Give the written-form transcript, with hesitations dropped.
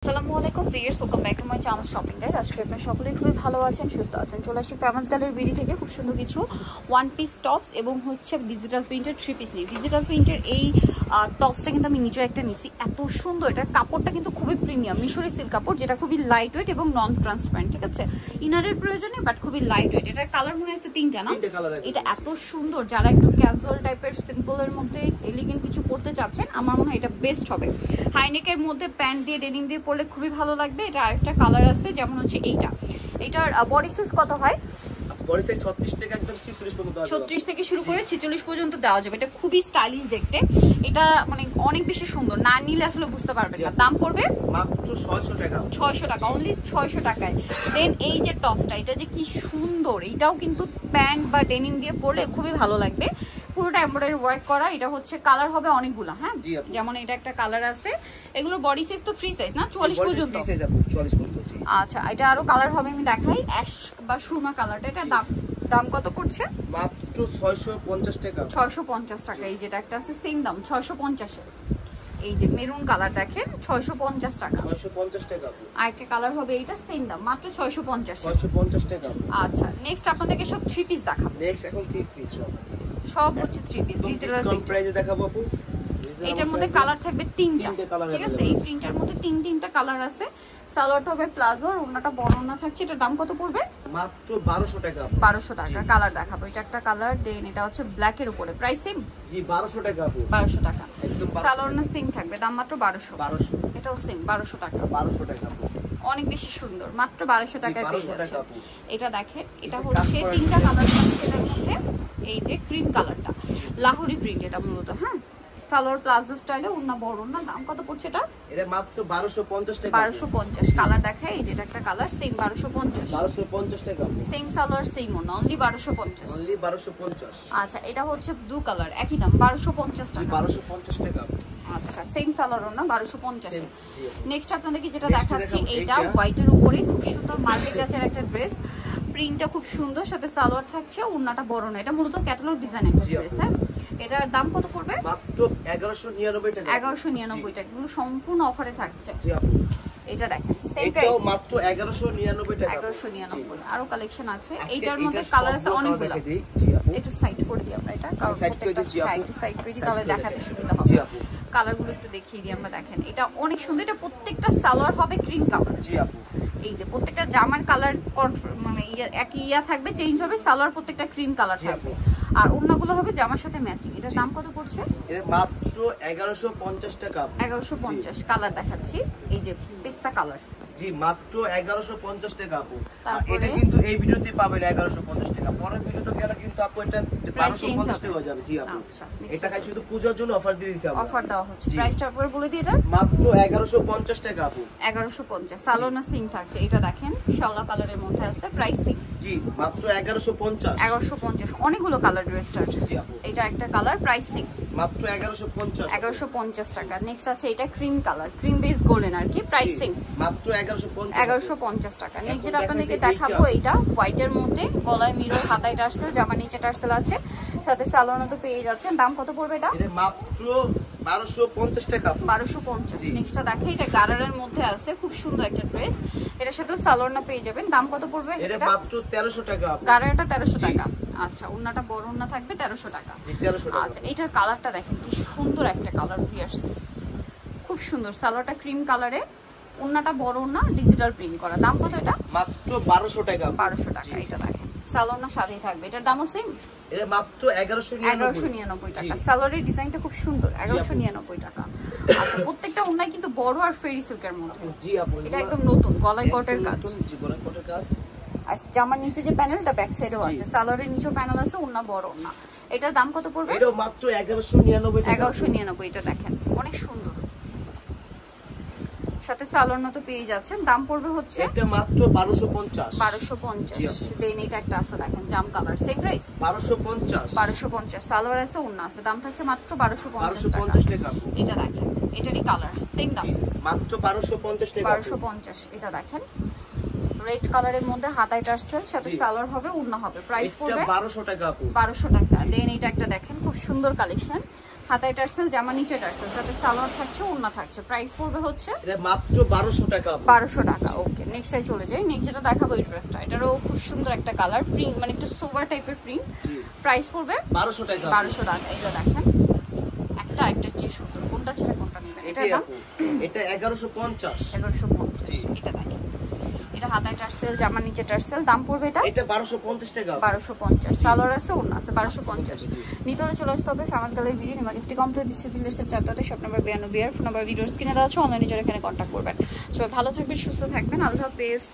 আসসালামু আলাইকুম viewers, welcome back to my channel shopping guide. আজকে আপনারা সকলেই খুবই ভালো আছেন, সুস্থ আছেন। চলে আসি ফেমাস গালের বিডি থেকে খুব সুন্দর কিছু ওয়ান পিস টপস এবং হচ্ছে ডিজিটাল প্রিন্টের থ্রি পিস নিই। ডিজিটাল প্রিন্টের এই টপসটা কিন্তু আমি নিজেও একটা নিছি, এত সুন্দর। এটার কাপড়টা কিন্তু খুবই প্রিমিয়াম মিশরি সিল্ক কাপড়, যেটা খুবই লাইট ওয়েট এবং নন ট্রান্সপারেন্ট। ঠিক আছে, ইনারের প্রয়োজন নেই বাট খুবই লাইট ওয়েট। এটার কালার মনে হচ্ছে তিনটা না? এটা এত সুন্দর, যারা একটু ক্যাজুয়াল টাইপের সিম্পলের মধ্যে এলিগেন্ট কিছু পরতে চাচ্ছেন, আমার মনে হয় এটা বেস্ট হবে। হাইনেকের মধ্যে প্যান্ট দিয়ে ডেনিম দিয়ে পরলে খুবই ভালো লাগবে। এটা আরেকটা কালার আছে, যেমন হচ্ছে এইটার বডি সাইজ কত হয়? বডি সাইজ 36 থেকে একদম 46 পর্যন্ত আছে। 36 থেকে শুরু করে 46 পর্যন্ত দেওয়া যাবে। এটা খুবই স্টাইলিশ দেখতে, এটা মানে অনেক বেশি সুন্দর। না নিলে আসলে বুঝতে পারবেন না। দাম পড়বে মাত্র 600 টাকা। 600 টাকা, অনলি 600 টাকায়। দেন এই যে টপসটা, এটা যে কি সুন্দর। এটাও কিন্তু প্যান্ট বা ডেনিম দিয়ে পরলে খুবই ভালো লাগবে। পুরোটা এমব্রয়ডারি ওয়ার্ক করা। এটা হচ্ছে কালার হবে অনেকগুলো। হ্যাঁ, যেমন এটা একটা কালার আছে। এগুলো বডি সাইজ তো ফ্রি সাইজ না? 44 পর্যন্ত। 44 পর্যন্ত। আচ্ছা, এটা আরো কালার হবে, আমি দেখাই। অ্যাশ বা সুরমা কালারটা। এটা দাম কত পড়ছে? মাত্র 650 টাকা। 650 টাকা। এই যেটা একটা আছে সেম দাম 650 এ। এই যে মেরুন কালার দেখেন, 650 টাকা। 650 টাকা। আরেকটা কালার হবে, এইটা সেম দাম মাত্র 650 টাকা। আচ্ছা, নেক্সট আপনাদেরকে সব থ্রি পিস দেখাবো। নেক্সট এখন থ্রি পিস সব হচ্ছে থ্রি পিস ডিজিটাল কম প্রাইসে দেখাবো আপু। এটার মধ্যে কালার থাকবে তিনটা। ঠিক আছে, এই প্রিন্টার মধ্যে তিনটা কালার আছে। সালোয়ারটা হবে প্লাজো, আর ওন্নাটা বড় ওন্না থাকছে। এটার দাম কত পড়বে? মাত্র 1200 টাকা। 1200 টাকা। কালার দেখাবো, এটা একটা কালার। দেন এটা হচ্ছে ব্ল্যাক এর উপরে। Price same? জি, 1200 টাকা আপু। 1200 টাকা। একদম সালোয়ার না সেম থাকবে, দাম মাত্র 1200। 1200। এটাও সেম 1200 টাকা। 1200 টাকা আপু। অনেক বেশি সুন্দর, মাত্র 1200 টাকায় পেয়ে যাচ্ছে। এটা দেখেন, এটা হচ্ছে তিনটা কালার থাকছে এটার মধ্যে। এই যে ক্রিম কালারটা, লাহোরি প্রিন্ট এটা মূলত। হ্যাঁ, সালোয়ার প্লাজো স্টাইলে, ওন্না বড় ওন্না। দাম কত পড়ছে এটা? এটা মাত্র 1250 টাকা। 1250। কালার দেখায়, এই যে এটা একটা কালার সেম 1250। 1250 টাকা। সেম সালোয়ার সেম ওন্না, অনলি 1250। অনলি 1250। আচ্ছা, এটা হচ্ছে ব্লু কালার, একই দাম 1250 টাকা। 1250 টাকা। আচ্ছা, সেম সালোয়ার ওন্না 1250 এ। নেক্সট আপনাদেরকে যেটা দেখাচ্ছি, এইটা হোয়াইটের উপরে খুব সুন্দর মাল্টি টাচের একটা ড্রেস। প্রিন্টটা খুব সুন্দর, সাথে সালোয়ার থাকছে, ওন্নাটা বড় না। এটা মূলত ক্যাটালগ ডিজাইন একটা ড্রেস। হ্যাঁ, এটার দাম কত পড়বে? মাত্র 1199 টাকা। 1199 টাকা। এগুলো সম্পূর্ণ অফারে থাকছে। জি আপু। এটা দেখেন সেম প্রাইস, এটাও মাত্র 1199 টাকা। 1199। আরো কালেকশন আছে। এইটার মধ্যে কালার আছে অনেকগুলো। জি আপু। একটু সাইড করে দিই আমরা, এটা কারণ প্রত্যেকটা একটু সাইড করে দিই, তাহলে দেখাতে সুবিধা হবে। জি আপু। কালারগুলো একটু দেখিয়ে দিই আমরা। দেখেন, এটা অনেক সুন্দর। এটা প্রত্যেকটা সালোয়ার হবে ক্রিম কালার। জি আপু। এই যে প্রত্যেকটা জামার কালার মানে একই থাকবে, চেঞ্জ হবে। সালোয়ার প্রত্যেকটা ক্রিম কালার থাকবে, আর ওড়নাগুলো হবে জামার সাথে ম্যাচিং। এটার দাম কত পড়ছে? এটা মাত্র 1150 টাকা। 1150। কালার দেখাচ্ছি, এই যে পেস্তা কালার। জি, মাত্র 1150 টাকা আপু। এটা কিন্তু এই ভিডিওতে পাবেন 1150 টাকা। পরের ভিডিওতে গেলে কিন্তু আপু এটা 1250 টাকা হয়ে যাবে। জি আপু। আচ্ছা, এটা খালি শুধু পূজার জন্য অফার দিয়ে দিয়েছি আমরা। অফার দেওয়া হচ্ছে। প্রাইসটা একবার বলে দিই। এটা মাত্র 1150 টাকা আপু। 1150। সালোয়ার না সিং থাকছে। এটা দেখেন শাওলা কালারের মধ্যে আছে। প্রাইস সিং। জি, মাত্র 1150। 1150। অনেকগুলো কালার ড্রেসটার। জি আপু। এটা একটা কালার, প্রাইস সিং। মাত্র 1150। 1150 টাকা। নেক্সট আছে এটা cream colour, cream base golden আর কি। প্রাইস সিং মাত্র 1150। 1150 টাকা। নেক্সট যেটা আপনাদেরকে দেখাবো, এটা হোয়াইটের মধ্যে, গলায় মিরর, হাতায় টার্সেল, জামা নিচে টার্সেল আছে, সাথে সালোয়ারও তো পেয়ে যাচ্ছেন। দাম কত পড়বে এটা? এটা মাত্র 1250 টাকা। 1250। নেক্সটটা দেখে, এটা গারারের মধ্যে আছে, খুব সুন্দর একটা ড্রেস। এটার সাথে সালোয়ার পেয়ে যাবেন। দাম কত পড়বে এটা? মাত্র 1300 টাকা। গারারটা 1300 টাকা। আচ্ছা, ওন্নাটা বড় ওন্না থাকবে 1300 টাকা। 1300 টাকা। আচ্ছা, এটার কালারটা দেখেন কি সুন্দর একটা কালার, ফিয়ার্স, খুব সুন্দর। সালোয়ারটা ক্রিম কালারে, ওন্নাটা বড় ওন্না, ডিজিটাল প্রিন্ট করা। দাম কত এটা? মাত্র 1200 টাকা। 1200 টাকা। এটা দেখেন সালোয়ার সাথেই থাকবে। এটার দামও সেম, এটা মাত্র 1199 টাকা। সালোয়ারের ডিজাইনটা খুব সুন্দর, 1199 টাকা। আচ্ছা, প্রত্যেকটা ওন্নায় কিন্তু বড় আর ফেরি সিল্কের মধ্যে। জি আপু। এটা একদম নতুন, গলায় কটের কাজ। জি, গলায় কটের কাজ। আর জামার নিচে যে প্যানেলটা ব্যাক সাইডেও আছে, সালোয়ারের নিচেও প্যানেল আছে, ওন্না বড় ওন্না। এটার দাম কত পড়বে? এটা মাত্র 1199 টাকা। 1199। এটা দেখেন অনেক সুন্দর, সাথে সালোয়ার তো পেয়ে যাচ্ছেন। দাম পড়বে হচ্ছে এটা মাত্র 1250। 1250। দেন এটা একটা আছে দেখেন, জাম কালার, সেম প্রাইস 1250। 1250। সালোয়ার আছে, ওন্না আছে। দাম থাকছে মাত্র 1250 টাকা। এটা দেখেন, এটারই কালার, সেম দাম মাত্র 1250 টাকা। 1250। এটা দেখেন রেড কালারের মধ্যে, হাতায় টার্সেল, সাথে সালোয়ার হবে, ওন্না হবে। প্রাইস পড়বে 1200 টাকা আপু। 1200 টাকা। দেন এটা একটা দেখেন খুব সুন্দর কালেকশন, হাতায় টার্সেল, জামা নিচে টার্সেল, সাথে সালোয়ার থাকছে, ওড়না থাকছে। প্রাইস পড়বে হচ্ছে এটা মাত্র 1200 টাকা। 1200 টাকা। ওকে, নেক্সটে চলে যাই। নেক্সট যেটা দেখাবো এই ড্রেসটা, এটারও খুব সুন্দর একটা কালার, প্রিন্ট মানে একটু সোভার টাইপের প্রিন্ট। প্রাইস পড়বে 1200 টাকা। 1200 টাকা। এই যে দেখেন একটা চেয়ে সুন্দর, কোনটা ছেড়ে কোনটা নেবেন? এটা দাম এটা 1150। 1150। এটা দেখেন, এটা হাতায় টার্সেল, জামা নিচে টার্সেল। দাম পড়বে এটা 1250 টাকা। 1250। সালোয়ার আছে, ওড়না আছে। 1250। নিতে হলে চলে আসতে হবে ফেমাস গ্যালারি ভিডিও নিমাকিস্টি কমপ্লিট ডিস্ট্রিবিউটার্সের 4 শপ নাম্বার 92 ফোন নাম্বার ভিডিওর স্ক্রিনে দেওয়া আছে, অনলাইনে যারা এখানে কন্ট্যাক্ট করবেন। সবাই ভালো থাকবেন, সুস্থ থাকবেন, আল্লাহ হাফেজ।